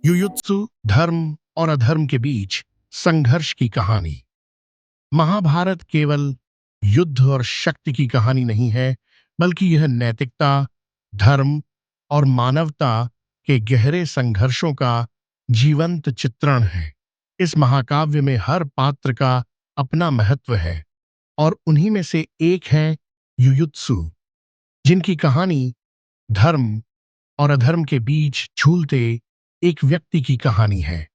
युयुत्सु धर्म और अधर्म के बीच संघर्ष की कहानी। महाभारत केवल युद्ध और शक्ति की कहानी नहीं है, बल्कि यह नैतिकता, धर्म और मानवता के गहरे संघर्षों का जीवंत चित्रण है। इस महाकाव्य में हर पात्र का अपना महत्व है और उन्हीं में से एक है युयुत्सु, जिनकी कहानी धर्म और अधर्म के बीच झूलते एक व्यक्ति की कहानी है।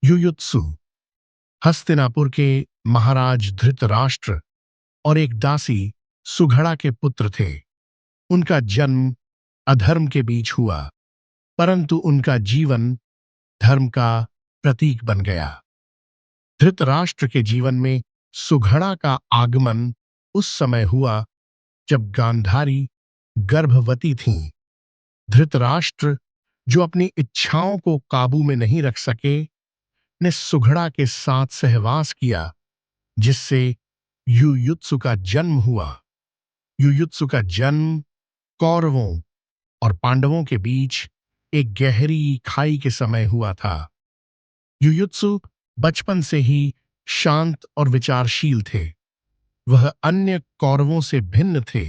युयुत्सु हस्तिनापुर के महाराज धृतराष्ट्र और एक दासी सुघड़ा के पुत्र थे। उनका जन्म अधर्म के बीच हुआ, परंतु उनका जीवन धर्म का प्रतीक बन गया। धृतराष्ट्र के जीवन में सुघड़ा का आगमन उस समय हुआ जब गांधारी गर्भवती थीं। धृतराष्ट्र, जो अपनी इच्छाओं को काबू में नहीं रख सके, ने सुघड़ा के साथ सहवास किया, जिससे युयुत्सु का जन्म हुआ। युयुत्सु का जन्म कौरवों और पांडवों के बीच एक गहरी खाई के समय हुआ था। युयुत्सु बचपन से ही शांत और विचारशील थे। वह अन्य कौरवों से भिन्न थे।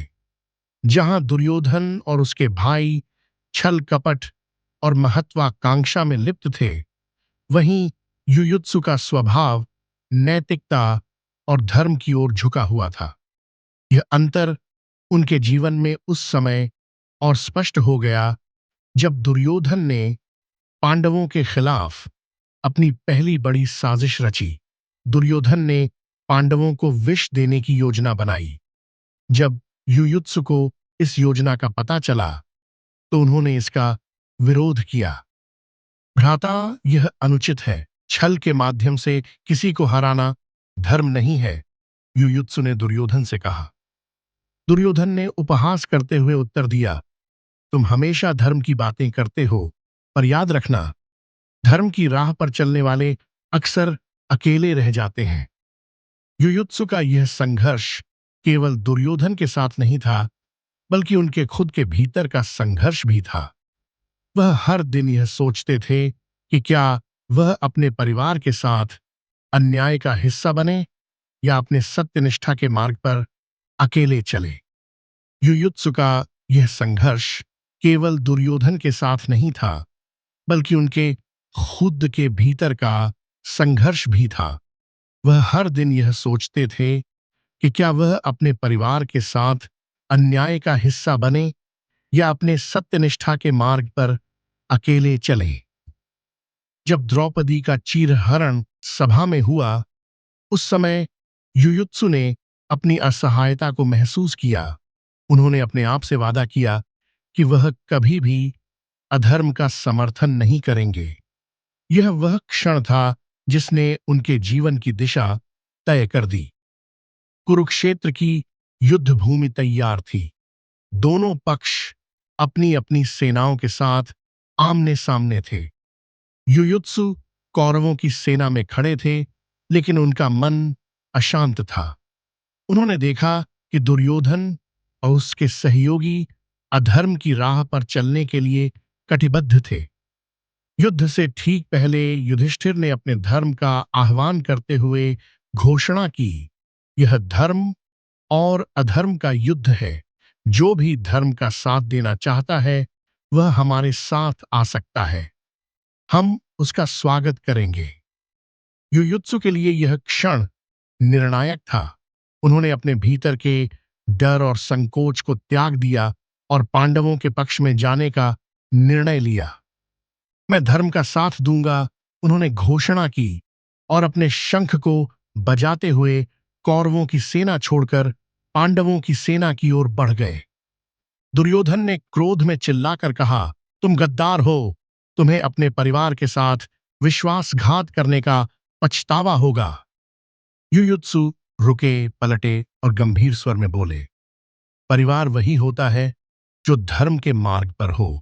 जहां दुर्योधन और उसके भाई छल कपट और महत्वाकांक्षा में लिप्त थे, वहीं युयुत्सु का स्वभाव नैतिकता और धर्म की ओर झुका हुआ था। यह अंतर उनके जीवन में उस समय और स्पष्ट हो गया जब दुर्योधन ने पांडवों के खिलाफ अपनी पहली बड़ी साजिश रची। दुर्योधन ने पांडवों को विष देने की योजना बनाई। जब युयुत्सु को इस योजना का पता चला, तो उन्होंने इसका विरोध किया। भ्राता, यह अनुचित है। छल के माध्यम से किसी को हराना धर्म नहीं है, युयुत्सु ने दुर्योधन से कहा। दुर्योधन ने उपहास करते हुए उत्तर दिया, तुम हमेशा धर्म की बातें करते हो, पर याद रखना, धर्म की राह पर चलने वाले अक्सर अकेले रह जाते हैं। युयुत्सु का यह संघर्ष केवल दुर्योधन के साथ नहीं था, बल्कि उनके खुद के भीतर का संघर्ष भी था। वह हर दिन यह सोचते थे कि क्या वह अपने परिवार के साथ अन्याय का हिस्सा बने या अपने सत्यनिष्ठा के मार्ग पर अकेले चले। युयुत्सु का यह संघर्ष केवल दुर्योधन के साथ नहीं था, बल्कि उनके खुद के भीतर का संघर्ष भी था। वह हर दिन यह सोचते थे कि क्या वह अपने परिवार के साथ अन्याय का हिस्सा बने या अपने सत्यनिष्ठा के मार्ग पर अकेले चले। जब द्रौपदी का चीरहरण सभा में हुआ, उस समय युयुत्सु ने अपनी असहायता को महसूस किया। उन्होंने अपने आप से वादा किया कि वह कभी भी अधर्म का समर्थन नहीं करेंगे। यह वह क्षण था जिसने उनके जीवन की दिशा तय कर दी। कुरुक्षेत्र की युद्ध भूमि तैयार थी। दोनों पक्ष अपनी अपनी सेनाओं के साथ आमने सामने थे। युयुत्सु कौरवों की सेना में खड़े थे, लेकिन उनका मन अशांत था। उन्होंने देखा कि दुर्योधन और उसके सहयोगी अधर्म की राह पर चलने के लिए कटिबद्ध थे। युद्ध से ठीक पहले युधिष्ठिर ने अपने धर्म का आह्वान करते हुए घोषणा की, यह धर्म और अधर्म का युद्ध है। जो भी धर्म का साथ देना चाहता है, वह हमारे साथ आ सकता है। हम उसका स्वागत करेंगे। युयुत्सु के लिए यह क्षण निर्णायक था। उन्होंने अपने भीतर के डर और संकोच को त्याग दिया और पांडवों के पक्ष में जाने का निर्णय लिया। मैं धर्म का साथ दूंगा, उन्होंने घोषणा की और अपने शंख को बजाते हुए कौरवों की सेना छोड़कर पांडवों की सेना की ओर बढ़ गए। दुर्योधन ने क्रोध में चिल्लाकर कहा, तुम गद्दार हो। तुम्हें अपने परिवार के साथ विश्वासघात करने का पछतावा होगा। युयुत्सु रुके, पलटे और गंभीर स्वर में बोले, परिवार वही होता है जो धर्म के मार्ग पर हो।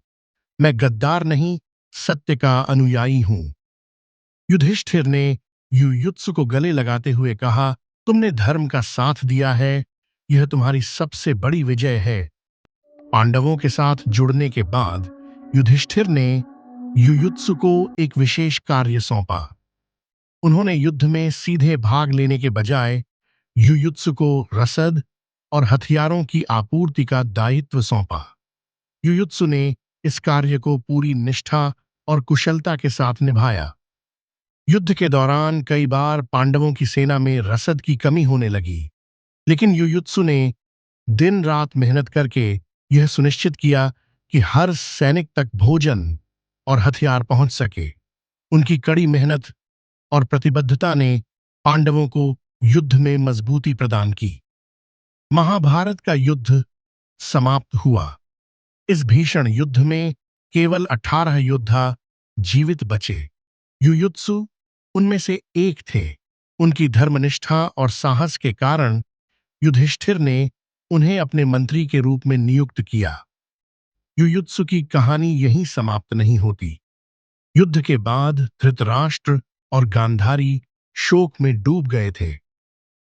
मैं गद्दार नहीं, सत्य का अनुयायी हूं। युधिष्ठिर ने युयुत्सु को गले लगाते हुए कहा, तुमने धर्म का साथ दिया है, यह तुम्हारी सबसे बड़ी विजय है। पांडवों के साथ जुड़ने के बाद युधिष्ठिर ने युयुत्सु को एक विशेष कार्य सौंपा। उन्होंने युद्ध में सीधे भाग लेने के बजाय युयुत्सु को रसद और हथियारों की आपूर्ति का दायित्व सौंपा। युयुत्सु ने इस कार्य को पूरी निष्ठा और कुशलता के साथ निभाया। युद्ध के दौरान कई बार पांडवों की सेना में रसद की कमी होने लगी, लेकिन युयुत्सु ने दिन रात मेहनत करके यह सुनिश्चित किया कि हर सैनिक तक भोजन और हथियार पहुंच सके। उनकी कड़ी मेहनत और प्रतिबद्धता ने पांडवों को युद्ध में मजबूती प्रदान की। महाभारत का युद्ध समाप्त हुआ। इस भीषण युद्ध में केवल 18 योद्धा जीवित बचे। युयुत्सु उनमें से एक थे। उनकी धर्मनिष्ठा और साहस के कारण युधिष्ठिर ने उन्हें अपने मंत्री के रूप में नियुक्त किया। युयुत्सु की कहानी यहीं समाप्त नहीं होती। युद्ध के बाद धृतराष्ट्र और गांधारी शोक में डूब गए थे।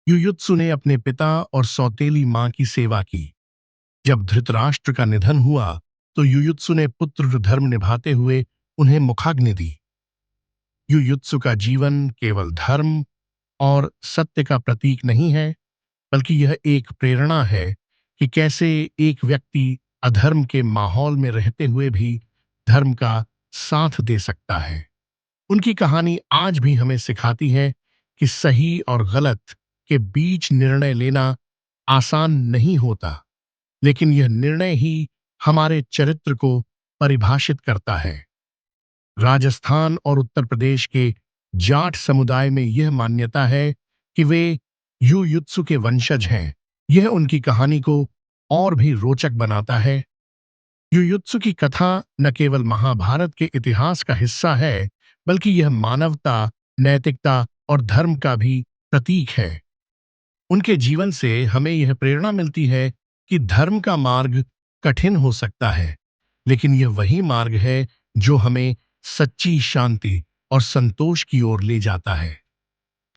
युयुत्सु ने अपने पिता और सौतेली मां की सेवा की। जब धृतराष्ट्र का निधन हुआ तो युयुत्सु ने पुत्र धर्म निभाते हुए उन्हें मुखाग्नि दी। युयुत्सु का जीवन केवल धर्म और सत्य का प्रतीक नहीं है, बल्कि यह एक प्रेरणा है कि कैसे एक व्यक्ति अधर्म के माहौल में रहते हुए भी धर्म का साथ दे सकता है। उनकी कहानी आज भी हमें सिखाती है कि सही और गलत के बीच निर्णय लेना आसान नहीं होता, लेकिन यह निर्णय ही हमारे चरित्र को परिभाषित करता है। राजस्थान और उत्तर प्रदेश के जाट समुदाय में यह मान्यता है कि वे युयुत्सु के वंशज हैं। यह उनकी कहानी को और भी रोचक बनाता है। युयुत्सु की कथा न केवल महाभारत के इतिहास का हिस्सा है, बल्कि यह मानवता, नैतिकता और धर्म का भी प्रतीक है। उनके जीवन से हमें यह प्रेरणा मिलती है कि धर्म का मार्ग कठिन हो सकता है, लेकिन यह वही मार्ग है जो हमें सच्ची शांति और संतोष की ओर ले जाता है।